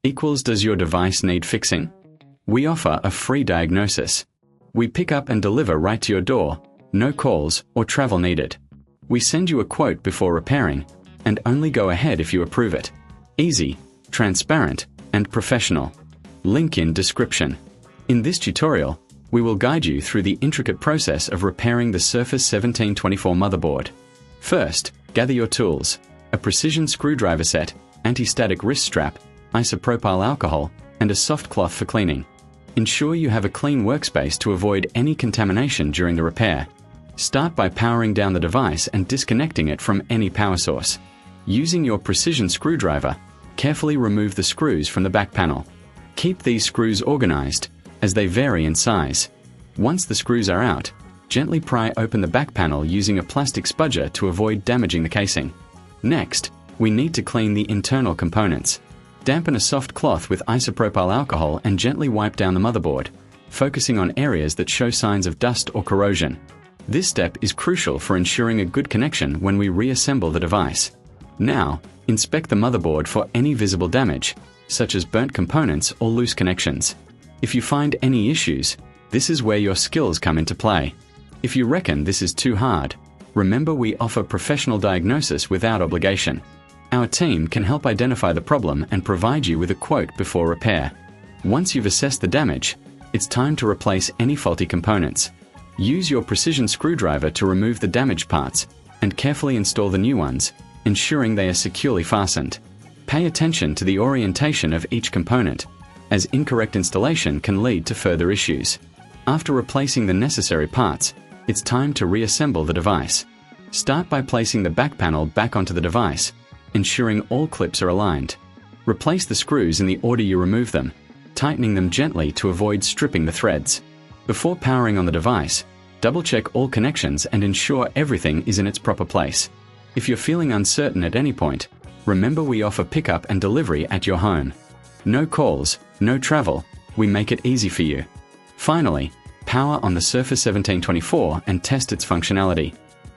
equals does your device need fixing? We offer a free diagnosis. We pick up and deliver right to your door, no calls or travel needed. We send you a quote before repairing, and only go ahead if you approve it. Easy, transparent, and professional. Link in description. In this tutorial, we will guide you through the intricate process of repairing the Surface 1724 motherboard. First, gather your tools: a precision screwdriver set, anti-static wrist strap, isopropyl alcohol, and a soft cloth for cleaning. Ensure you have a clean workspace to avoid any contamination during the repair. Start by powering down the device and disconnecting it from any power source. Using your precision screwdriver, carefully remove the screws from the back panel. Keep these screws organized, as they vary in size. Once the screws are out, gently pry open the back panel using a plastic spudger to avoid damaging the casing. Next, we need to clean the internal components. Dampen a soft cloth with isopropyl alcohol and gently wipe down the motherboard, focusing on areas that show signs of dust or corrosion. This step is crucial for ensuring a good connection when we reassemble the device. Now, inspect the motherboard for any visible damage, such as burnt components or loose connections. If you find any issues, this is where your skills come into play. If you reckon this is too hard, remember we offer professional diagnosis without obligation. Our team can help identify the problem and provide you with a quote before repair. Once you've assessed the damage, it's time to replace any faulty components. Use your precision screwdriver to remove the damaged parts and carefully install the new ones, ensuring they are securely fastened. Pay attention to the orientation of each component, as incorrect installation can lead to further issues. After replacing the necessary parts, it's time to reassemble the device. Start by placing the back panel back onto the device, ensuring all clips are aligned. Replace the screws in the order you remove them, tightening them gently to avoid stripping the threads. Before powering on the device, double-check all connections and ensure everything is in its proper place. If you're feeling uncertain at any point, remember we offer pickup and delivery at your home. No calls, no travel, we make it easy for you. Finally, power on the Surface 1724 and test its functionality.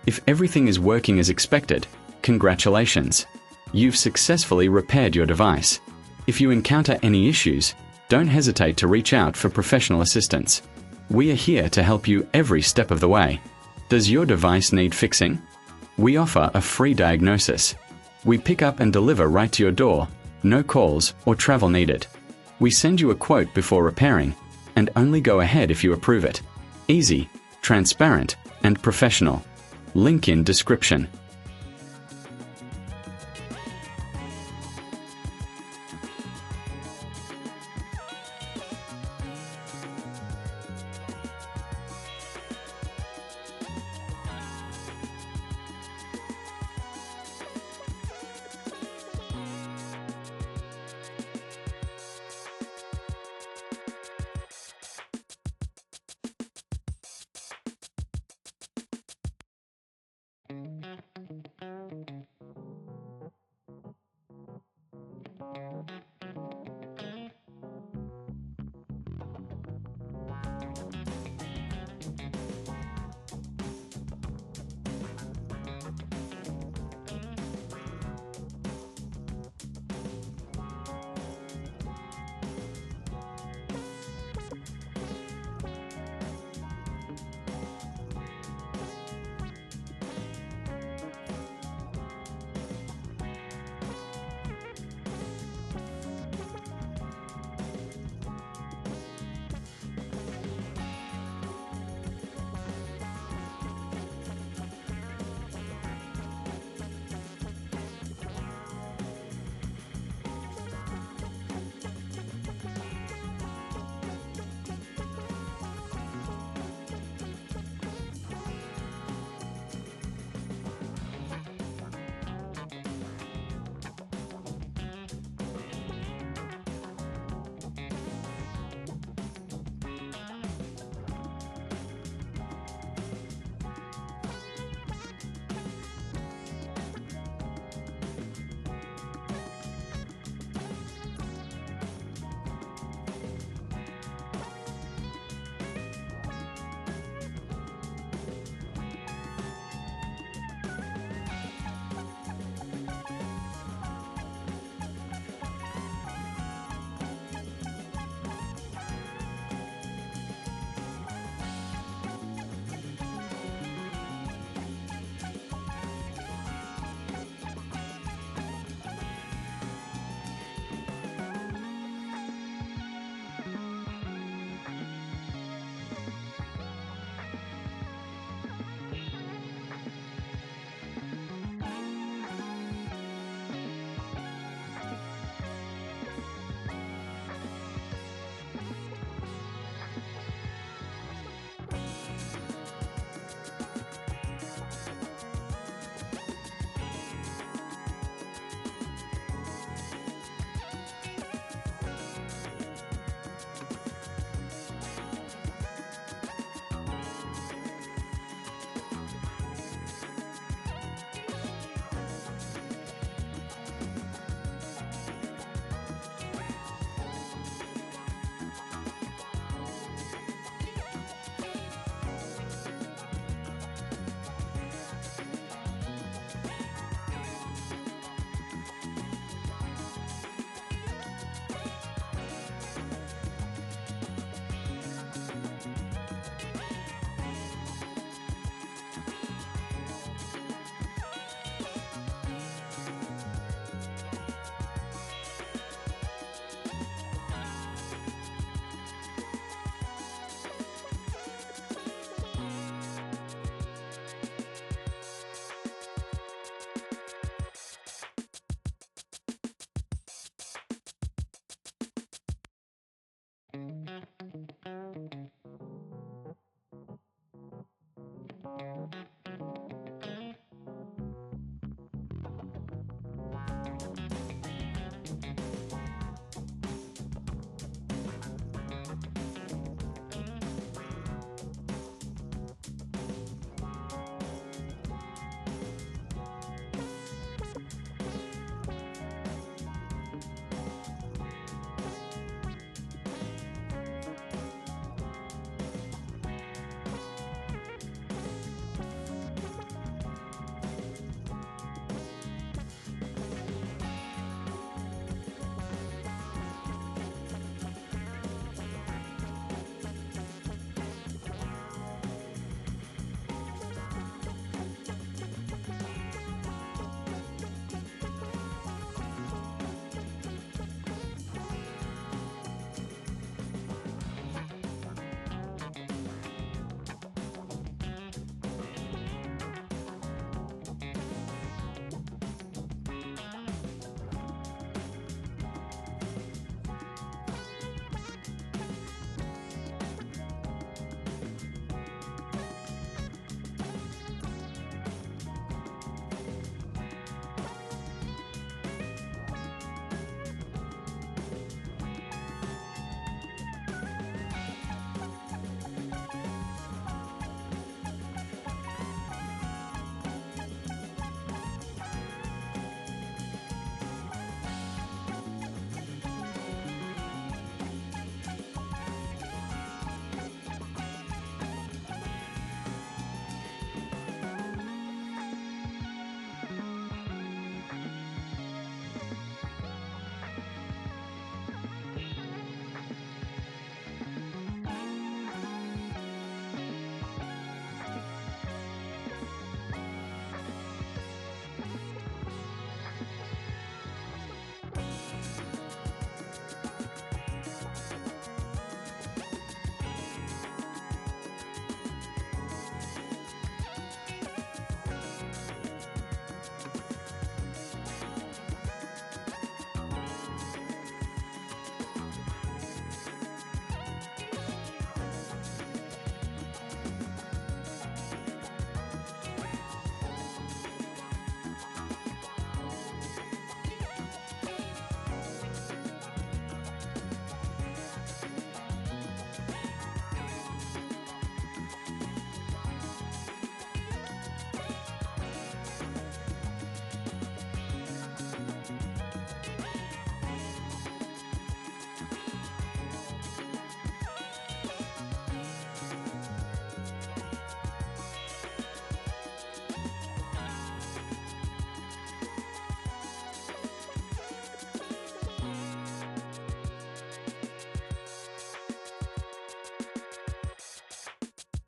If everything is working as expected, congratulations! You've successfully repaired your device. If you encounter any issues, don't hesitate to reach out for professional assistance. We are here to help you every step of the way. Does your device need fixing? We offer a free diagnosis. We pick up and deliver right to your door, no calls or travel needed. We send you a quote before repairing, and only go ahead if you approve it. Easy, transparent, and professional. Link in description.